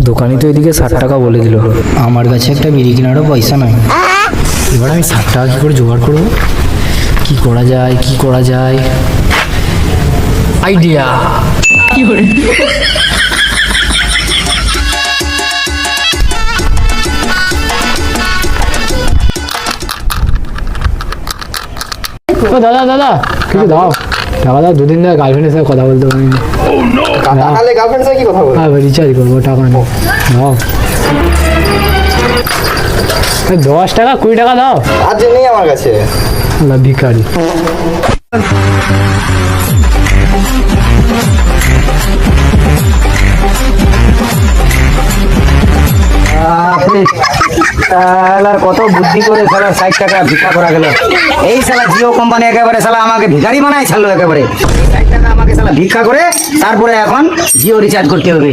দোকানি তো এদিকে 60 টাকা বলে দিল, আমার কাছে একটা বিড়ি কেনারও পয়সা নাই। এবার আমি 60 টাকা কী করে জোগাড় করবো? কি করা যায়, কি করা যায়? আইডিয়া! ও দাদা দাদা কিছু দাও, টাকা দাও। দুদিন ধরে গার্লফ্রেন্ডের সাথে কথা বলতে পারি। গার্লফ্রেন্ডের সাথে কি কথা বলবো? হ্যাঁ রিচার্জ করবো, টাকা নেই। দাও 10 টাকা 20 টাকা দাও। আজ নেই আমার কাছে। আল্লাহ ভিখারি। কত বুদ্ধি করে সালা 60 টাকা ভিক্ষা করা গেল। এই সালা জিও কোম্পানি একেবারে সালা আমাকে ভিখারি বানাই ছাড়লো একেবারে। 60 টাকা আমাকে সালা ভিক্ষা করে তারপরে এখন জিও রিচার্জ করতে হবে।